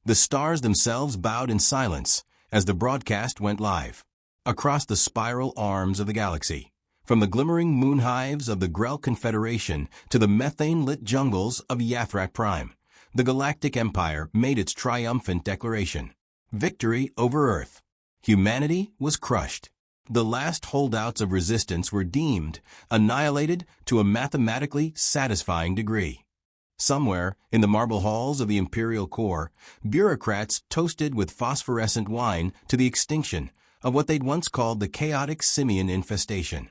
The stars themselves bowed in silence as the broadcast went live. Across the spiral arms of the galaxy, from the glimmering moon hives of the Grell Confederation to the methane-lit jungles of Yathrak Prime, the Galactic Empire made its triumphant declaration. Victory over Earth. Humanity was crushed. The last holdouts of resistance were deemed annihilated to a mathematically satisfying degree. Somewhere in the marble halls of the Imperial Core, bureaucrats toasted with phosphorescent wine to the extinction of what they'd once called the chaotic simian infestation.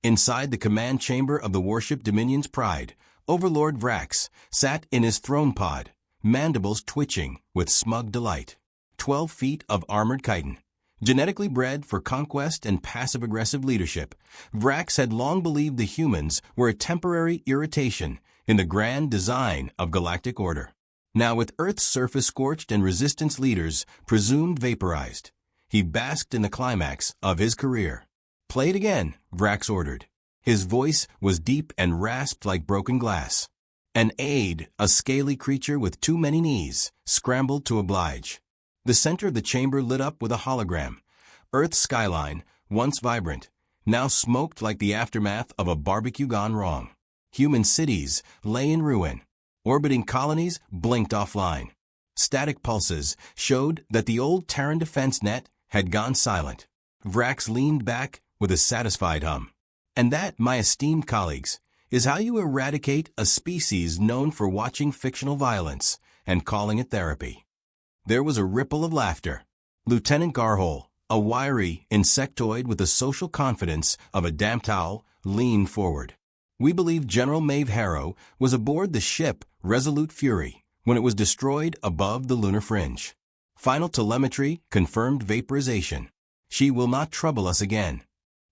Inside the command chamber of the warship Dominion's Pride, Overlord Vrax sat in his throne pod, mandibles twitching with smug delight. 12 feet of armored chitin. Genetically bred for conquest and passive-aggressive leadership, Vrax had long believed the humans were a temporary irritation in the grand design of galactic order. Now, with Earth's surface scorched and resistance leaders presumed vaporized, he basked in the climax of his career. "Play it again," Vrax ordered. His voice was deep and rasped like broken glass. An aide, a scaly creature with too many knees, scrambled to oblige. The center of the chamber lit up with a hologram. Earth's skyline, once vibrant, now smoked like the aftermath of a barbecue gone wrong. Human cities lay in ruin. Orbiting colonies blinked offline. Static pulses showed that the old Terran defense net had gone silent. Vrax leaned back with a satisfied hum. "And that, my esteemed colleagues, is how you eradicate a species known for watching fictional violence and calling it therapy." There was a ripple of laughter. Lieutenant Garhol, a wiry insectoid with the social confidence of a damp towel, leaned forward. "We believe General Maeve Harrow was aboard the ship Resolute Fury when it was destroyed above the lunar fringe. Final telemetry confirmed vaporization. She will not trouble us again."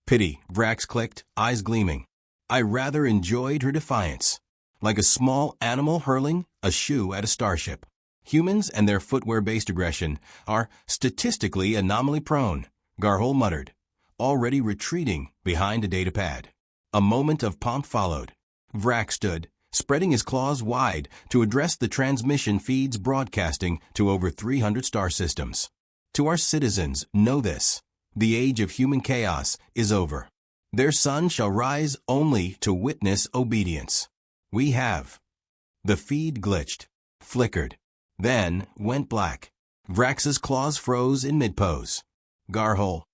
"Pity," Vrax clicked, eyes gleaming. "I rather enjoyed her defiance. Like a small animal hurling a shoe at a starship. Humans and their footwear-based aggression are statistically anomaly-prone," Garhol muttered, already retreating behind a datapad. A moment of pomp followed. Vrax stood, spreading his claws wide to address the transmission feeds broadcasting to over 300 star systems. "To our citizens, know this. The age of human chaos is over. Their sun shall rise only to witness obedience. We have." The feed glitched, flickered, then went black. Vrax's claws froze in mid-pose. Garhol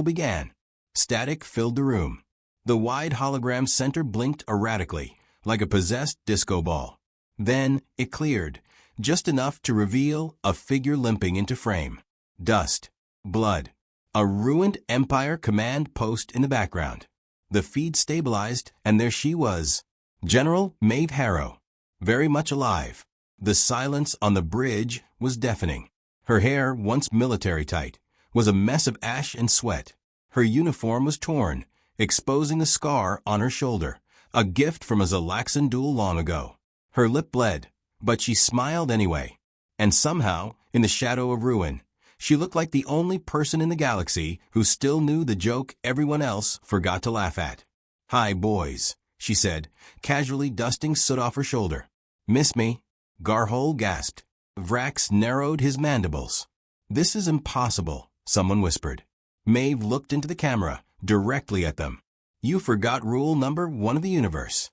began. Static filled the room. The wide hologram center blinked erratically, like a possessed disco ball. Then it cleared, just enough to reveal a figure limping into frame. Dust. Blood. A ruined Empire command post in the background. The feed stabilized, and there she was. General Maeve Harrow. Very much alive. The silence on the bridge was deafening. Her hair, once military tight, was a mess of ash and sweat. Her uniform was torn, exposing the scar on her shoulder, a gift from a Zalaxan duel long ago. Her lip bled, but she smiled anyway. And somehow, in the shadow of ruin, she looked like the only person in the galaxy who still knew the joke everyone else forgot to laugh at. "Hi, boys," she said, casually dusting soot off her shoulder. "Miss me?" Garhol gasped. Vrax narrowed his mandibles. "This is impossible," someone whispered. Maeve looked into the camera, directly at them. "You forgot rule number 1 of the universe."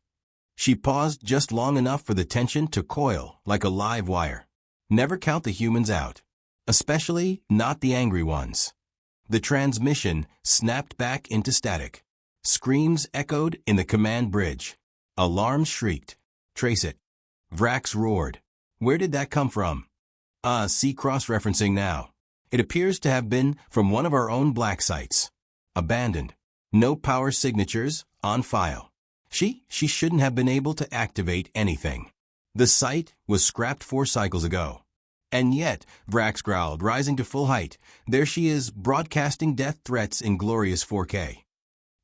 She paused just long enough for the tension to coil like a live wire. Never count the humans out. Especially not the angry ones. The transmission snapped back into static. Screams echoed in the command bridge. Alarms shrieked. "Trace it." Vrax roared. "Where did that come from?" See cross-referencing now. It appears to have been from one of our own black sites. Abandoned. No power signatures on file. She shouldn't have been able to activate anything. The site was scrapped 4 cycles ago. And yet, Vrax growled, rising to full height, there she is, broadcasting death threats in glorious 4K.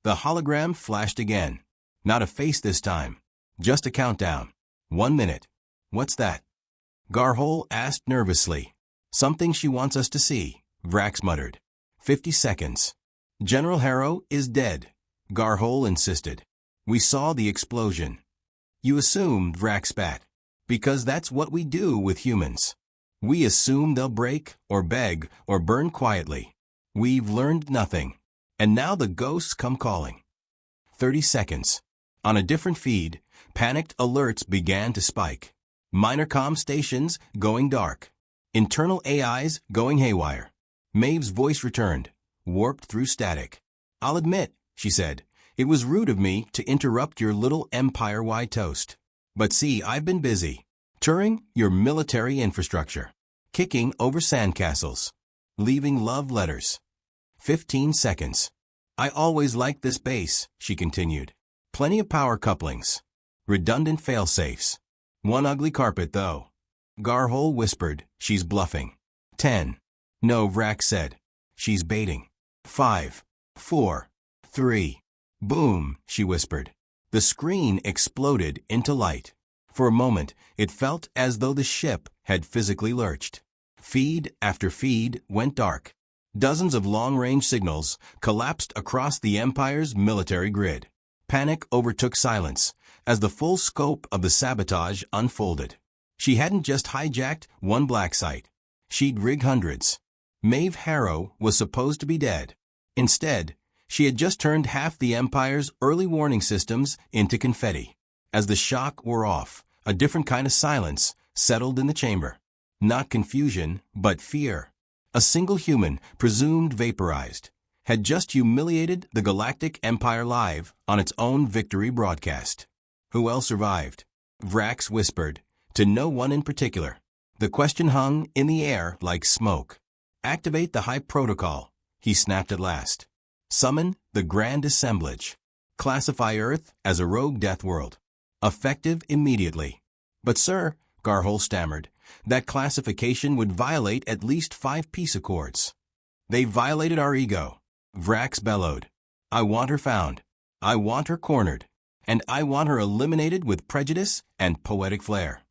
The hologram flashed again. Not a face this time. Just a countdown. 1 minute. "What's that?" Garhol asked nervously. "Something she wants us to see," Vrax muttered. 50 seconds. "General Harrow is dead," Garhol insisted. "We saw the explosion." "You assumed," Vrax spat. "Because that's what we do with humans. We assume they'll break, or beg, or burn quietly. We've learned nothing. And now the ghosts come calling. 30 seconds. On a different feed, panicked alerts began to spike. Minor comm stations going dark. Internal AIs going haywire. Maeve's voice returned, warped through static. "I'll admit," she said, "it was rude of me to interrupt your little empire-wide toast. But see, I've been busy. Touring your military infrastructure. Kicking over sandcastles. Leaving love letters." 15 seconds. "I always liked this base," she continued. "Plenty of power couplings. Redundant fail-safes. One ugly carpet, though." Garhol whispered, "She's bluffing." 10. "No," Vrax said. "She's baiting." 5, 4, 3. "Boom," she whispered. The screen exploded into light. For a moment, it felt as though the ship had physically lurched. Feed after feed went dark. Dozens of long-range signals collapsed across the Empire's military grid. Panic overtook silence as the full scope of the sabotage unfolded. She hadn't just hijacked one black site. She'd rigged hundreds. Maeve Harrow was supposed to be dead. Instead, she had just turned half the Empire's early warning systems into confetti. As the shock wore off, a different kind of silence settled in the chamber. Not confusion, but fear. A single human, presumed vaporized, had just humiliated the Galactic Empire live on its own victory broadcast. Who else survived? Vrax whispered, to no one in particular. The question hung in the air like smoke. "Activate the high protocol," he snapped at last. "Summon the grand assemblage. Classify Earth as a rogue death world. Effective immediately." "But sir," Garhol stammered, "that classification would violate at least 5 peace accords." "They violated our ego," Vrax bellowed. "I want her found. I want her cornered. And I want her eliminated with prejudice and poetic flair."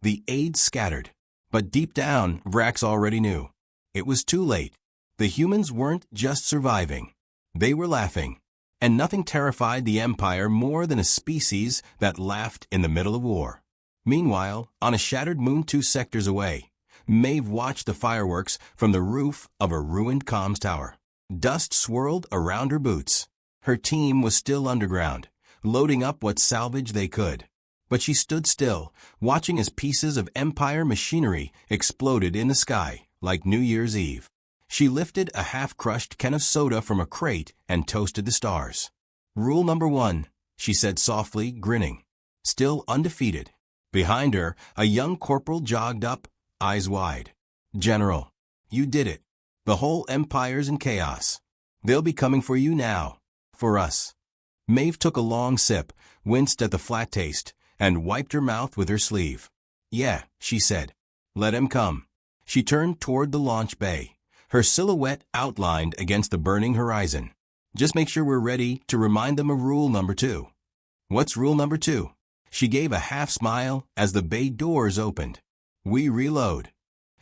The aides scattered. But deep down, Vrax already knew. It was too late. The humans weren't just surviving. They were laughing. And nothing terrified the Empire more than a species that laughed in the middle of war. Meanwhile, on a shattered moon 2 sectors away, Maeve watched the fireworks from the roof of a ruined comms tower. Dust swirled around her boots. Her team was still underground, loading up what salvage they could. But she stood still, watching as pieces of Empire machinery exploded in the sky, like New Year's Eve. She lifted a half-crushed can of soda from a crate and toasted the stars. "Rule number 1, she said softly, grinning. Still undefeated. Behind her, a young corporal jogged up, eyes wide. "General, you did it. The whole Empire's in chaos. They'll be coming for you now. For us." Maeve took a long sip, winced at the flat taste, and wiped her mouth with her sleeve. "Yeah," she said. "Let him come." She turned toward the launch bay, her silhouette outlined against the burning horizon. "Just make sure we're ready to remind them of rule number 2. "What's rule number 2? She gave a half-smile as the bay doors opened. "We reload."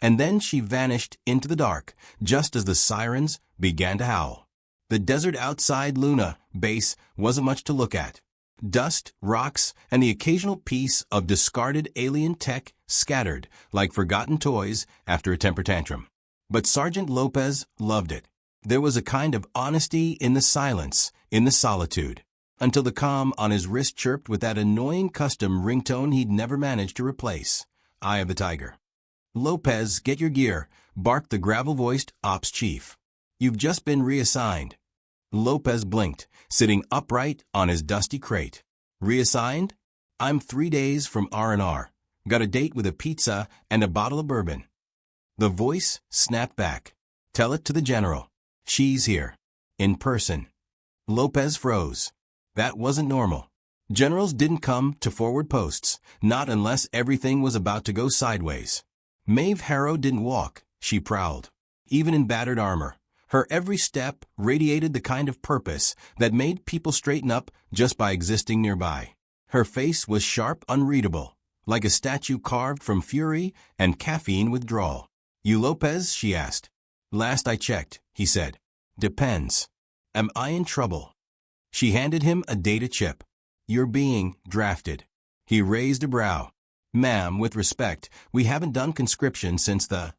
And then she vanished into the dark, just as the sirens began to howl. The desert outside Luna base wasn't much to look at. Dust, rocks, and the occasional piece of discarded alien tech scattered like forgotten toys after a temper tantrum. But Sergeant Lopez loved it. There was a kind of honesty in the silence, in the solitude, until the comm on his wrist chirped with that annoying custom ringtone he'd never managed to replace. Eye of the Tiger. "Lopez, get your gear," barked the gravel-voiced ops chief. "You've just been reassigned." Lopez blinked, sitting upright on his dusty crate. "Reassigned? I'm 3 days from R&R. Got a date with a pizza and a bottle of bourbon." The voice snapped back. "Tell it to the general. She's here. In person." Lopez froze. That wasn't normal. Generals didn't come to forward posts, not unless everything was about to go sideways. Maeve Harrow didn't walk, she prowled. Even in battered armor, her every step radiated the kind of purpose that made people straighten up just by existing nearby. Her face was sharp, unreadable, like a statue carved from fury and caffeine withdrawal. "You Lopez?" she asked. "Last I checked," he said. "Depends. Am I in trouble?" She handed him a data chip. "You're being drafted." He raised a brow. Ma'am, with respect, we haven't done conscription since the—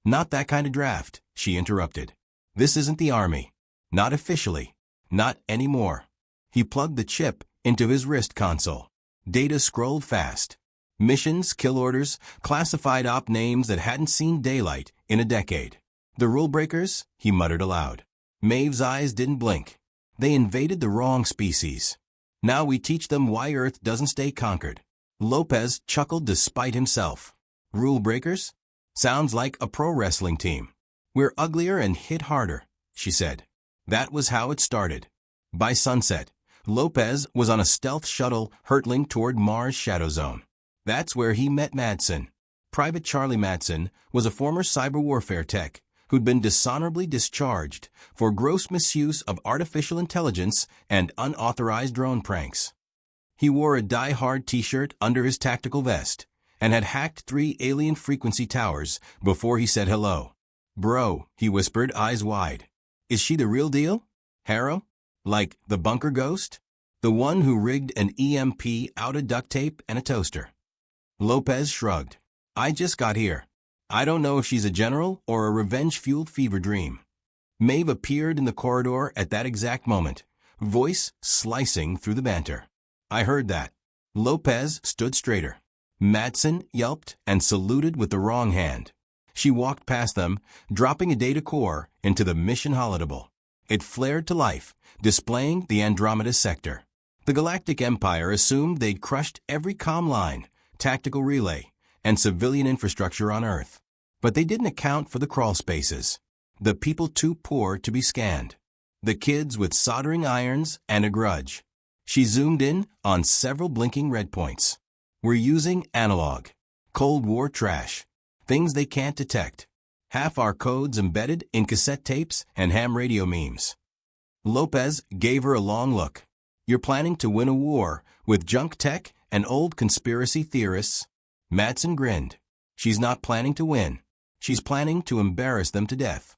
Not that kind of draft, she interrupted. This isn't the army. Not officially. Not anymore. He plugged the chip into his wrist console. Data scrolled fast. Missions, kill orders, classified op names that hadn't seen daylight in a decade. The rule breakers, he muttered aloud. Maeve's eyes didn't blink. They invaded the wrong species. Now we teach them why Earth doesn't stay conquered. Lopez chuckled despite himself. Rule breakers? Sounds like a pro wrestling team. We're uglier and hit harder, she said. That was how it started. By sunset, Lopez was on a stealth shuttle hurtling toward Mars' Shadow Zone. That's where he met Madsen. Private Charlie Madsen was a former cyber warfare tech who'd been dishonorably discharged for gross misuse of artificial intelligence and unauthorized drone pranks. He wore a die-hard t-shirt under his tactical vest and had hacked 3 alien frequency towers before he said hello. Bro, he whispered, eyes wide. Is she the real deal? Harrow? Like the bunker ghost? The one who rigged an EMP out of duct tape and a toaster? Lopez shrugged. I just got here. I don't know if she's a general or a revenge-fueled fever dream. Maeve appeared in the corridor at that exact moment, voice slicing through the banter. I heard that. Lopez stood straighter. Madsen yelped and saluted with the wrong hand. She walked past them, dropping a data core into the mission holodeble. It flared to life, displaying the Andromeda sector. The Galactic Empire assumed they'd crushed every comm line, tactical relay, and civilian infrastructure on Earth. But they didn't account for the crawl spaces. The people too poor to be scanned. The kids with soldering irons and a grudge. She zoomed in on several blinking red points. We're using analog. Cold War trash. Things they can't detect. Half our codes embedded in cassette tapes and ham radio memes. Lopez gave her a long look. You're planning to win a war with junk tech and old conspiracy theorists? Madsen grinned. She's not planning to win. She's planning to embarrass them to death.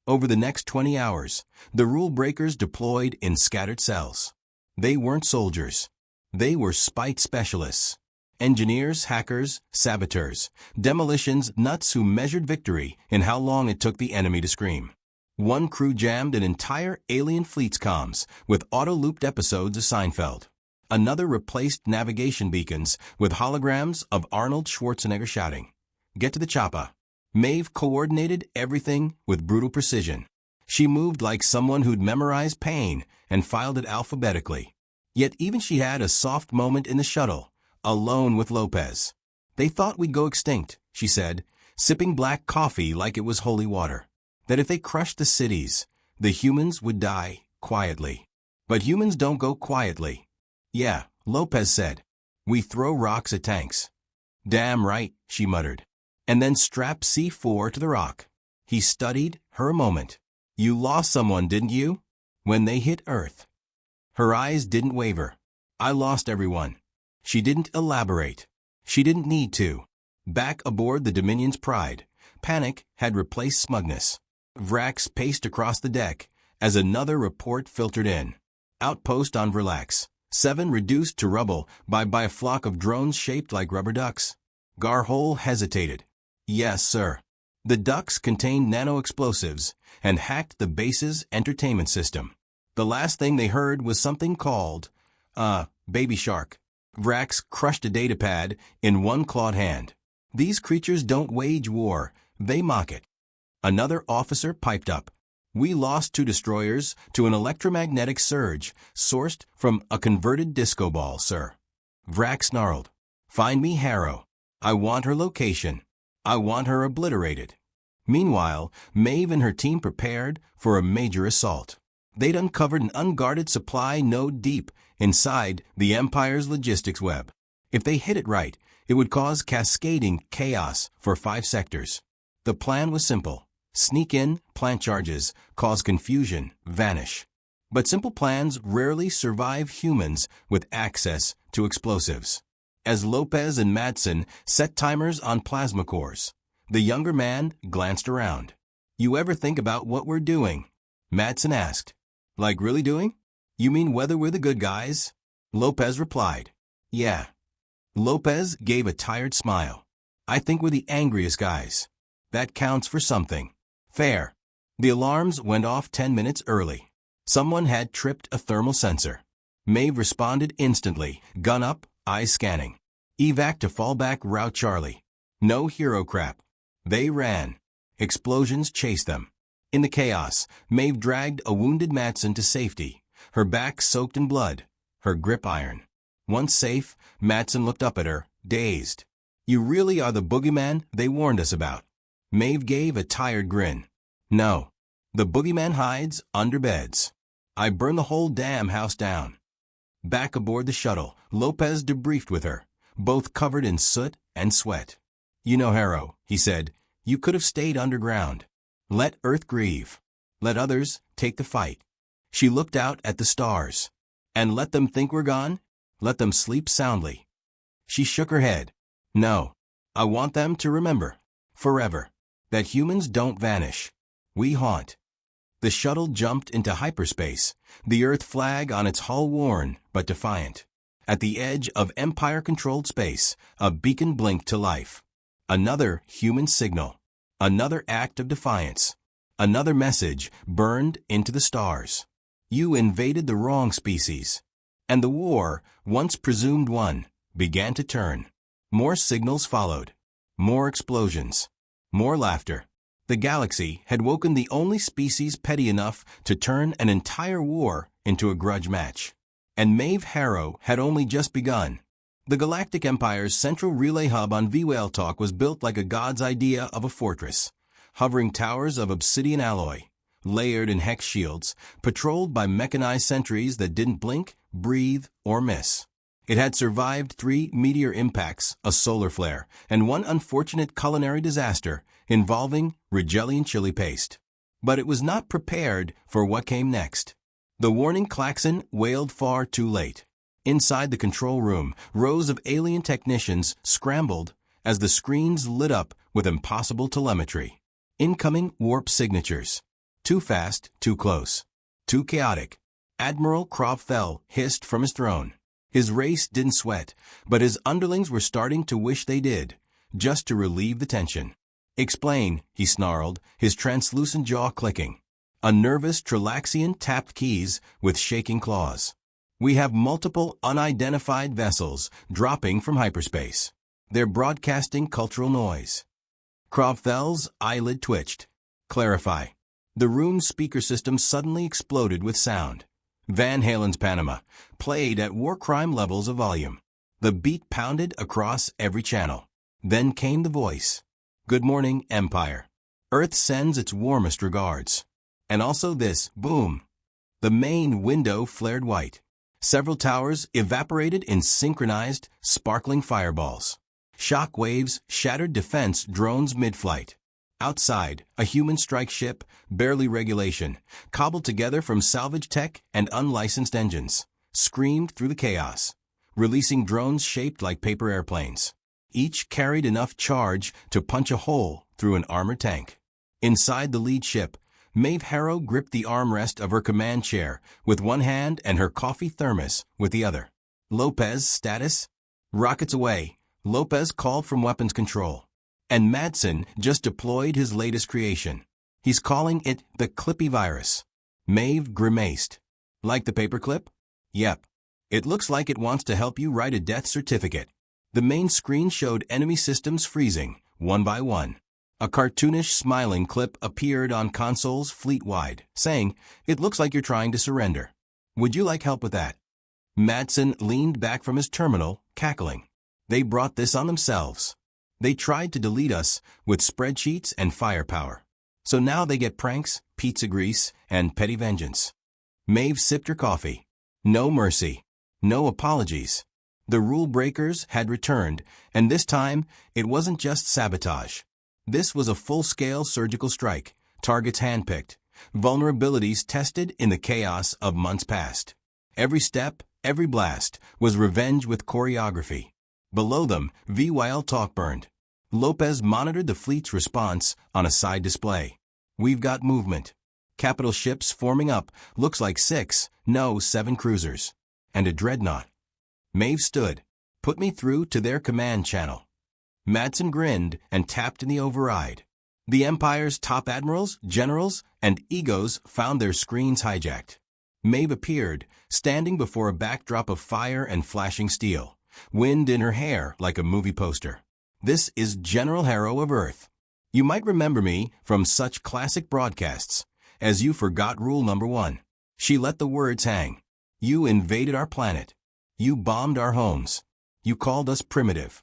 Over the next 20 hours, the rule breakers deployed in scattered cells. They weren't soldiers. They were spite specialists. Engineers, hackers, saboteurs, demolitions nuts who measured victory in how long it took the enemy to scream. One crew jammed an entire alien fleet's comms with auto-looped episodes of Seinfeld. Another replaced navigation beacons with holograms of Arnold Schwarzenegger shouting, "Get to the chopper." Maeve coordinated everything with brutal precision. She moved like someone who'd memorized pain and filed it alphabetically. Yet even she had a soft moment in the shuttle, alone with Lopez. They thought we'd go extinct, she said, sipping black coffee like it was holy water. That if they crushed the cities, the humans would die quietly. But humans don't go quietly. Yeah, Lopez said. We throw rocks at tanks. Damn right, she muttered. And then strapped C4 to the rock. He studied her a moment. You lost someone, didn't you? When they hit Earth. Her eyes didn't waver. I lost everyone. She didn't elaborate. She didn't need to. Back aboard the Dominion's Pride, panic had replaced smugness. Vrax paced across the deck as another report filtered in. Outpost on Verlax. 7 reduced to rubble by a flock of drones shaped like rubber ducks. Garhole hesitated. Yes, sir. The ducks contained nano-explosives and hacked the base's entertainment system. The last thing they heard was something called, baby shark. Vrax crushed a datapad in one clawed hand. These creatures don't wage war, they mock it. Another officer piped up. We lost 2 destroyers to an electromagnetic surge sourced from a converted disco ball, sir. Vrax snarled. Find me Harrow. I want her location. I want her obliterated. Meanwhile, Maeve and her team prepared for a major assault. They'd uncovered an unguarded supply node deep inside the Empire's logistics web. If they hit it right, it would cause cascading chaos for 5 sectors. The plan was simple. Sneak in, plant charges, cause confusion, vanish. But simple plans rarely survive humans with access to explosives. As Lopez and Madsen set timers on plasma cores, the younger man glanced around. You ever think about what we're doing? Madsen asked. Like really doing? You mean whether we're the good guys? Lopez replied. Yeah. Lopez gave a tired smile. I think we're the angriest guys. That counts for something. Fair. The alarms went off 10 minutes early. Someone had tripped a thermal sensor. Maeve responded instantly, gun up, eyes scanning. Evac to fallback route Charlie. No hero crap. They ran. Explosions chased them. In the chaos, Maeve dragged a wounded Madsen to safety, her back soaked in blood, her grip iron. Once safe, Madsen looked up at her, dazed. You really are the boogeyman they warned us about. Maeve gave a tired grin. No. The boogeyman hides under beds. I burned the whole damn house down. Back aboard the shuttle, Lopez debriefed with her, both covered in soot and sweat. You know, Harrow, he said, you could have stayed underground. Let Earth grieve. Let others take the fight. She looked out at the stars. And let them think we're gone? Let them sleep soundly. She shook her head. No. I want them to remember, forever, that humans don't vanish. We haunt. The shuttle jumped into hyperspace, the Earth flag on its hull worn but defiant. At the edge of Empire-controlled space, a beacon blinked to life. Another human signal. Another act of defiance. Another message burned into the stars. You invaded the wrong species. And the war, once presumed won, began to turn. More signals followed. More explosions. More laughter. The galaxy had woken the only species petty enough to turn an entire war into a grudge match. And Maeve Harrow had only just begun. The Galactic Empire's central relay hub on V-Whale Talk was built like a god's idea of a fortress. Hovering towers of obsidian alloy, layered in hex shields, patrolled by mechanized sentries that didn't blink, breathe, or miss. It had survived 3 meteor impacts, a solar flare, and 1 unfortunate culinary disaster involving Rigelian chili paste. But it was not prepared for what came next. The warning klaxon wailed far too late. Inside the control room, rows of alien technicians scrambled as the screens lit up with impossible telemetry. Incoming warp signatures. Too fast, too close. Too chaotic. Admiral Crofell hissed from his throne. His race didn't sweat, but his underlings were starting to wish they did, just to relieve the tension. Explain, he snarled, his translucent jaw clicking. A nervous Trilaxian tapped keys with shaking claws. We have multiple unidentified vessels dropping from hyperspace. They're broadcasting cultural noise. Crofell's eyelid twitched. Clarify. The room's speaker system suddenly exploded with sound. Van Halen's Panama played at war crime levels of volume. The beat pounded across every channel. Then came the voice. Good morning, Empire. Earth sends its warmest regards. And also this, boom. The main window flared white. Several towers evaporated in synchronized, sparkling fireballs. Shock waves shattered defense drones mid-flight. Outside, a human strike ship, barely regulation, cobbled together from salvage tech and unlicensed engines, screamed through the chaos, releasing drones shaped like paper airplanes. Each carried enough charge to punch a hole through an armored tank. Inside the lead ship, Maeve Harrow gripped the armrest of her command chair with one hand and her coffee thermos with the other. Lopez status? Rockets away, Lopez called from weapons control. And Madsen just deployed his latest creation. He's calling it the Clippy virus. Maeve grimaced. Like the paperclip? Yep. It looks like it wants to help you write a death certificate. The main screen showed enemy systems freezing, one by one. A cartoonish smiling clip appeared on consoles fleet-wide, saying, "It looks like you're trying to surrender. Would you like help with that?" Madsen leaned back from his terminal, cackling. They brought this on themselves. They tried to delete us with spreadsheets and firepower. So now they get pranks, pizza grease, and petty vengeance. Maeve sipped her coffee. No mercy. No apologies. The rule breakers had returned, and this time it wasn't just sabotage. This was a full-scale surgical strike, targets handpicked, vulnerabilities tested in the chaos of months past. Every step, every blast, was revenge with choreography. Below them, V-Whale Talk burned. Lopez monitored the fleet's response on a side display. We've got movement. Capital ships forming up, looks like 6, no 7 cruisers. And a dreadnought. Maeve stood. Put me through to their command channel. Madsen grinned and tapped in the override. The Empire's top admirals, generals, and egos found their screens hijacked. Maeve appeared, standing before a backdrop of fire and flashing steel, wind in her hair like a movie poster. This is General Harrow of Earth. You might remember me from such classic broadcasts as You Forgot Rule Number 1. She let the words hang. You invaded our planet. You bombed our homes. You called us primitive.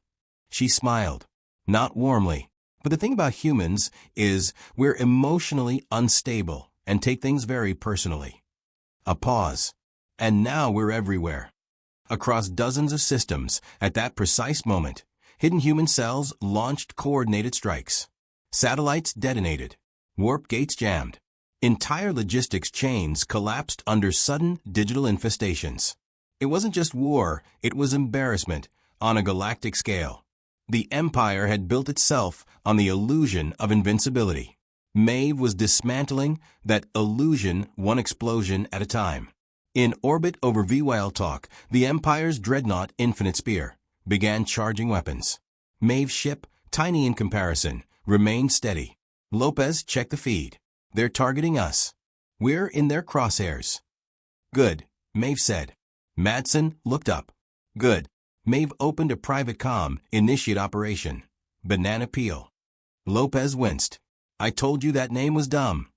She smiled. Not warmly. But the thing about humans is we're emotionally unstable and take things very personally. A pause. And now we're everywhere. Across dozens of systems, at that precise moment, hidden human cells launched coordinated strikes. Satellites detonated. Warp gates jammed. Entire logistics chains collapsed under sudden digital infestations. It wasn't just war, it was embarrassment on a galactic scale. The Empire had built itself on the illusion of invincibility. Maeve was dismantling that illusion one explosion at a time. In orbit over Talk, the Empire's dreadnought Infinite Spear began charging weapons. Maeve's ship, tiny in comparison, remained steady. Lopez checked the feed. They're targeting us. We're in their crosshairs. Good, Maeve said. Madsen looked up. Good. Maeve opened a private comm, initiate operation. Banana peel. Lopez winced. I told you that name was dumb.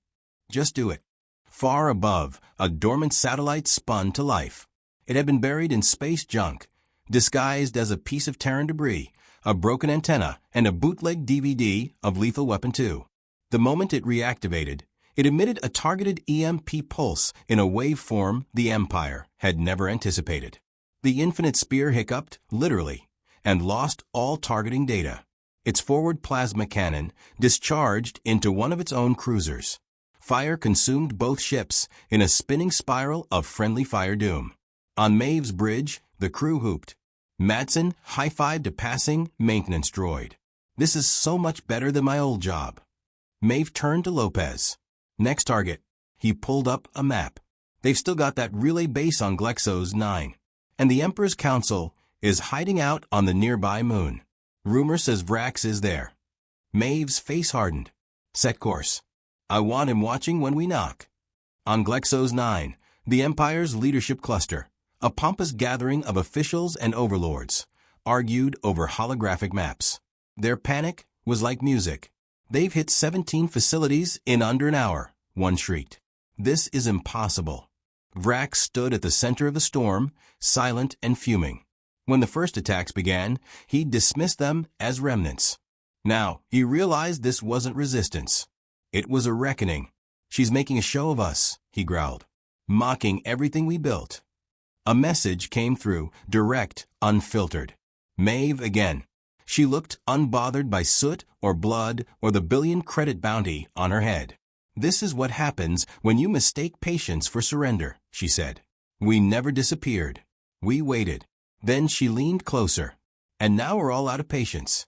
Just do it. Far above, a dormant satellite spun to life. It had been buried in space junk, disguised as a piece of Terran debris, a broken antenna, and a bootleg DVD of Lethal Weapon 2. The moment it reactivated, it emitted a targeted EMP pulse in a waveform the Empire had never anticipated. The Infinite Spear hiccuped, literally, and lost all targeting data. Its forward plasma cannon discharged into one of its own cruisers. Fire consumed both ships in a spinning spiral of friendly fire doom. On Maeve's bridge, the crew hooped. Madsen high-fived a passing maintenance droid. This is so much better than my old job. Maeve turned to Lopez. Next target. He pulled up a map. They've still got that relay base on Galactic 9. And the Emperor's Council is hiding out on the nearby moon. Rumor says Vrax is there. Maeve's face hardened. Set course. I want him watching when we knock. On Galactic 9, the Empire's leadership cluster, a pompous gathering of officials and overlords, argued over holographic maps. Their panic was like music. They've hit 17 facilities in under an hour, one shrieked. This is impossible. Vrax stood at the center of the storm, silent and fuming. When the first attacks began, he dismissed them as remnants. Now, he realized this wasn't resistance. It was a reckoning. She's making a show of us, he growled, mocking everything we built. A message came through, direct, unfiltered. Maeve again. She looked unbothered by soot or blood or the billion-credit bounty on her head. This is what happens when you mistake patience for surrender, she said. We never disappeared. We waited. Then she leaned closer. And now we're all out of patience.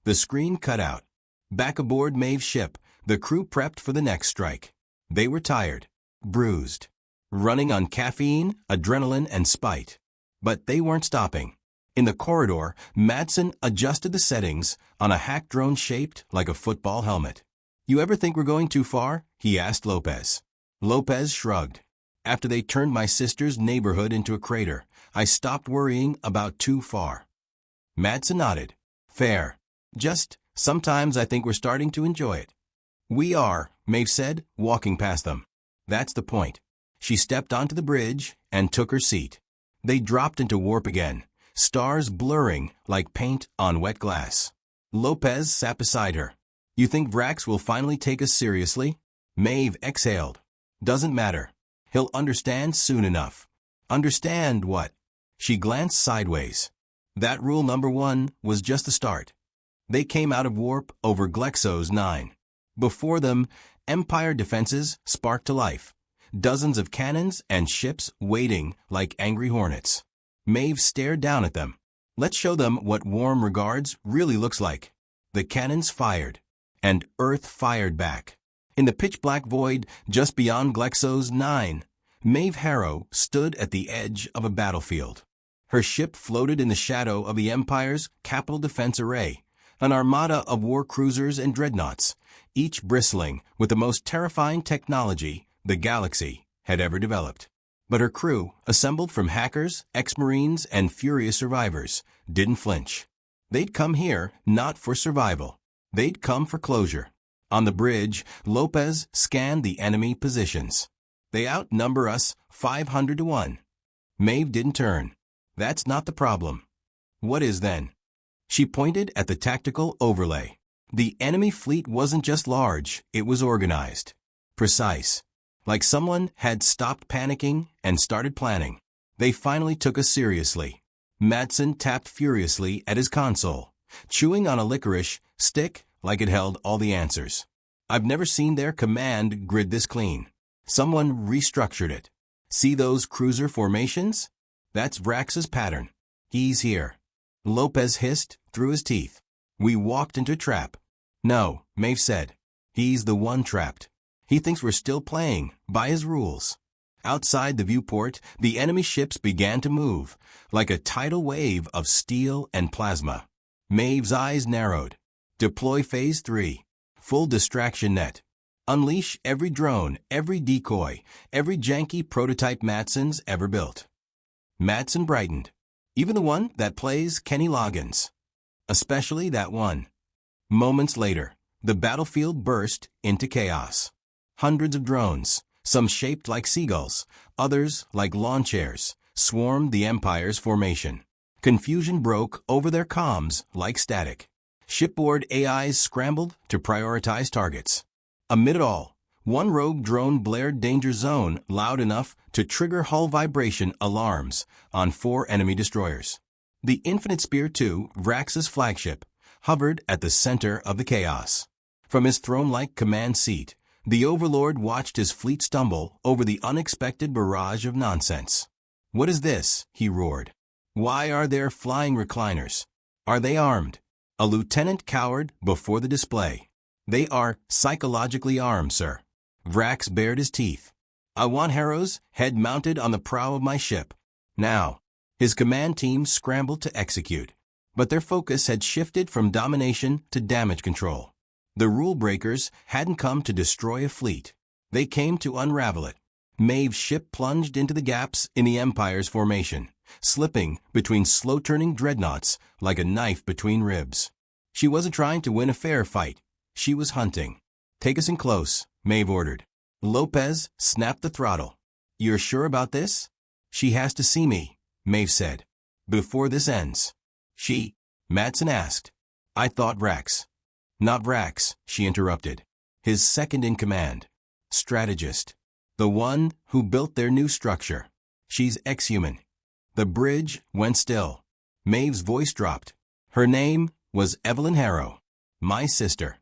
The screen cut out. Back aboard Maeve's ship, the crew prepped for the next strike. They were tired, bruised, running on caffeine, adrenaline, and spite. But they weren't stopping. In the corridor, Madsen adjusted the settings on a hack drone shaped like a football helmet. You ever think we're going too far? He asked Lopez. Lopez shrugged. After they turned my sister's neighborhood into a crater, I stopped worrying about too far. Madsen nodded. Fair. Just, sometimes I think we're starting to enjoy it. We are, Maeve said, walking past them. That's the point. She stepped onto the bridge and took her seat. They dropped into warp again, stars blurring like paint on wet glass. Lopez sat beside her. You think Vrax will finally take us seriously? Maeve exhaled. Doesn't matter. He'll understand soon enough. Understand what? She glanced sideways. That rule number 1 was just the start. They came out of warp over Galactic 9. Before them, Empire defenses sparked to life. Dozens of cannons and ships waiting like angry hornets. Maeve stared down at them. Let's show them what warm regards really looks like. The cannons fired. And Earth fired back. In the pitch-black void just beyond Galactic 9, Maeve Harrow stood at the edge of a battlefield. Her ship floated in the shadow of the Empire's Capital Defense Array, an armada of war cruisers and dreadnoughts, each bristling with the most terrifying technology the galaxy had ever developed. But her crew, assembled from hackers, ex-Marines, and furious survivors, didn't flinch. They'd come here not for survival. They'd come for closure. On the bridge, Lopez scanned the enemy positions. They outnumber us 500 to 1. Maeve didn't turn. That's not the problem. What is then? She pointed at the tactical overlay. The enemy fleet wasn't just large, it was organized. Precise. Like someone had stopped panicking and started planning. They finally took us seriously. Madsen tapped furiously at his console, chewing on a licorice stick like it held all the answers. I've never seen their command grid this clean. Someone restructured it. See those cruiser formations? That's Vrax's pattern. He's here. Lopez hissed through his teeth. We walked into a trap. No, Maeve said. He's the one trapped. He thinks we're still playing by his rules. Outside the viewport, the enemy ships began to move, like a tidal wave of steel and plasma. Maeve's eyes narrowed. Deploy Phase 3. Full distraction net. Unleash every drone, every decoy, every janky prototype Madsen's ever built. Madsen brightened. Even the one that plays Kenny Loggins. Especially that one. Moments later, the battlefield burst into chaos. Hundreds of drones, some shaped like seagulls, others like lawn chairs, swarmed the Empire's formation. Confusion broke over their comms like static. Shipboard AIs scrambled to prioritize targets. Amid it all, one rogue drone blared danger zone loud enough to trigger hull vibration alarms on 4 enemy destroyers. The Infinite Spear II, Vrax's flagship, hovered at the center of the chaos. From his throne-like command seat, the Overlord watched his fleet stumble over the unexpected barrage of nonsense. What is this? He roared. Why are there flying recliners? Are they armed? A lieutenant cowered before the display. They are psychologically armed, sir. Vrax bared his teeth. I want Harrow's head mounted on the prow of my ship. Now. His command team scrambled to execute. But their focus had shifted from domination to damage control. The rule breakers hadn't come to destroy a fleet. They came to unravel it. Maeve's ship plunged into the gaps in the Empire's formation, slipping between slow-turning dreadnoughts like a knife between ribs. She wasn't trying to win a fair fight. She was hunting. Take us in close, Maeve ordered. Lopez snapped the throttle. You're sure about this? She has to see me, Maeve said. Before this ends. She? Madsen asked. I thought Vrax. Not Vrax, she interrupted. His second-in-command. Strategist. The one who built their new structure. She's ex-human. The bridge went still. Maeve's voice dropped. Her name was Evelyn Harrow. My sister.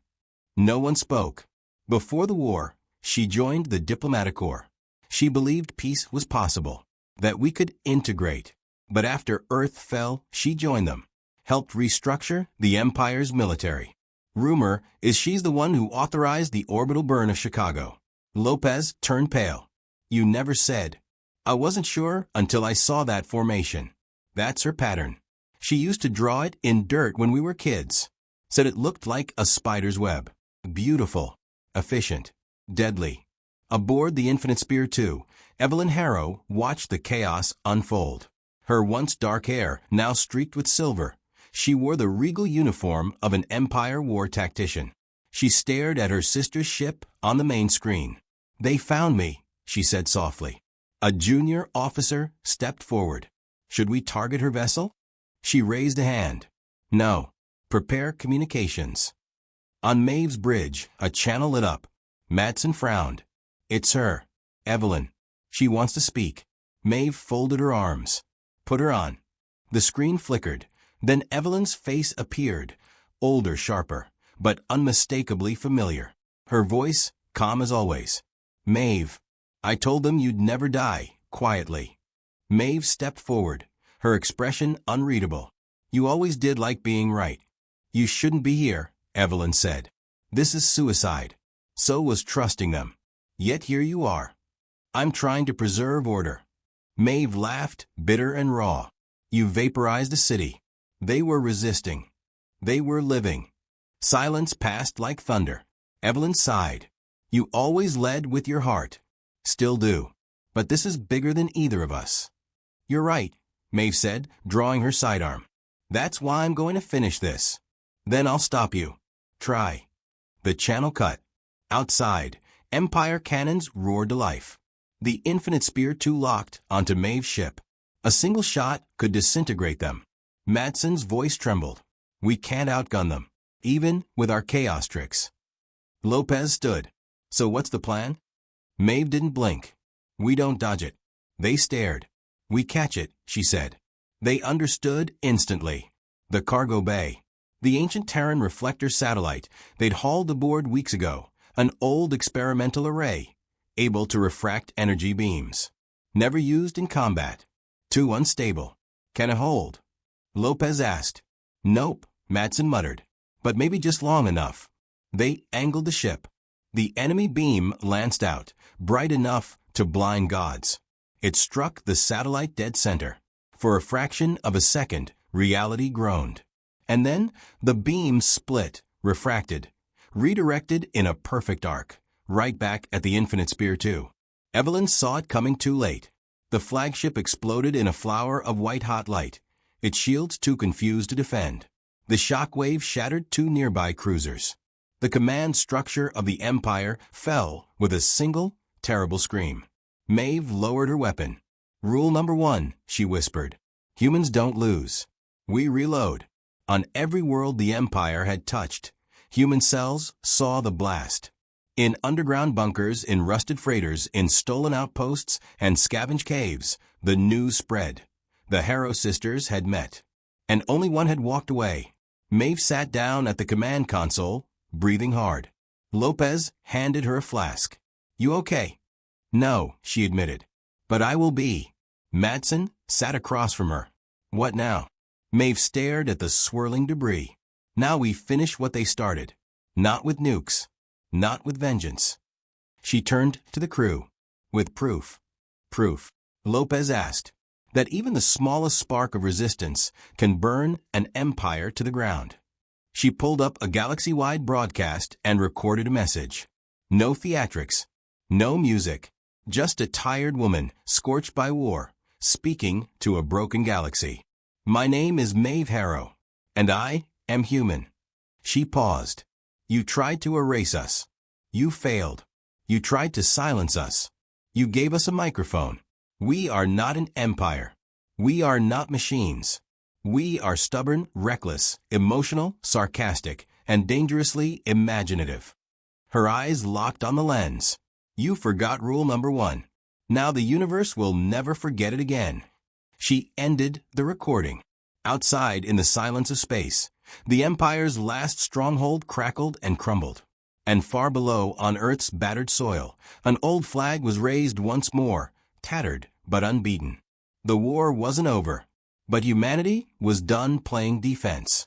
No one spoke. Before the war, she joined the diplomatic corps. She believed peace was possible, that we could integrate. But after Earth fell, she joined them, helped restructure the Empire's military. Rumor is she's the one who authorized the orbital burn of Chicago. Lopez turned pale. You never said. I wasn't sure until I saw that formation. That's her pattern. She used to draw it in dirt when we were kids. Said it looked like a spider's web. Beautiful. Efficient. Deadly. Aboard the Infinite Spear II, Evelyn Harrow watched the chaos unfold. Her once dark hair now streaked with silver. She wore the regal uniform of an Empire war tactician. She stared at her sister's ship on the main screen. They found me, she said softly. A junior officer stepped forward. Should we target her vessel? She raised a hand. No. Prepare communications. On Maeve's bridge, a channel lit up. Madsen frowned. It's her. Evelyn. She wants to speak. Maeve folded her arms. Put her on. The screen flickered. Then Evelyn's face appeared, older, sharper, but unmistakably familiar. Her voice, calm as always. Maeve. I told them you'd never die, quietly. Maeve stepped forward, her expression unreadable. You always did like being right. You shouldn't be here, Evelyn said. This is suicide. So was trusting them. Yet here you are. I'm trying to preserve order. Maeve laughed, bitter and raw. You vaporized a city. They were resisting. They were living. Silence passed like thunder. Evelyn sighed. You always led with your heart. Still do. But this is bigger than either of us. You're right, Maeve said, drawing her sidearm. That's why I'm going to finish this. Then I'll stop you. Try. The channel cut. Outside, Empire cannons roared to life. The Infinite Spear 2 locked onto Maeve's ship. A single shot could disintegrate them. Madsen's voice trembled. We can't outgun them, even with our chaos tricks. Lopez stood. So what's the plan? Maeve didn't blink. We don't dodge it. They stared. We catch it, she said. They understood instantly. The cargo bay. The ancient Terran reflector satellite they'd hauled aboard weeks ago. An old experimental array, able to refract energy beams. Never used in combat. Too unstable. Can it hold? Lopez asked. Nope, Madsen muttered. But maybe just long enough. They angled the ship. The enemy beam lanced out, bright enough to blind gods. It struck the satellite dead center. For a fraction of a second, reality groaned. And then the beam split, refracted, redirected in a perfect arc, right back at the Infinite Spear 2. Evelyn saw it coming too late. The flagship exploded in a flower of white-hot light, its shields too confused to defend. The shockwave shattered two nearby cruisers. The command structure of the Empire fell with a single, terrible scream. Maeve lowered her weapon. Rule number 1, she whispered. Humans don't lose. We reload. On every world the Empire had touched, human cells saw the blast. In underground bunkers, in rusted freighters, in stolen outposts and scavenged caves, the news spread. The Harrow sisters had met. And only one had walked away. Maeve sat down at the command console, breathing hard. Lopez handed her a flask. You okay? No, she admitted. But I will be. Madsen sat across from her. What now? Maeve stared at the swirling debris. Now we finish what they started. Not with nukes. Not with vengeance. She turned to the crew. With proof. Proof, Lopez asked, that even the smallest spark of resistance can burn an empire to the ground. She pulled up a galaxy-wide broadcast and recorded a message. No theatrics. No music. Just a tired woman, scorched by war, speaking to a broken galaxy. My name is Maeve Harrow, and I am human. She paused. You tried to erase us. You failed. You tried to silence us. You gave us a microphone. We are not an empire. We are not machines. We are stubborn, reckless, emotional, sarcastic, and dangerously imaginative. Her eyes locked on the lens. You forgot rule number 1. Now the universe will never forget it again. She ended the recording. Outside, in the silence of space, the Empire's last stronghold crackled and crumbled. And far below, on Earth's battered soil, an old flag was raised once more, tattered but unbeaten. The war wasn't over, but humanity was done playing defense.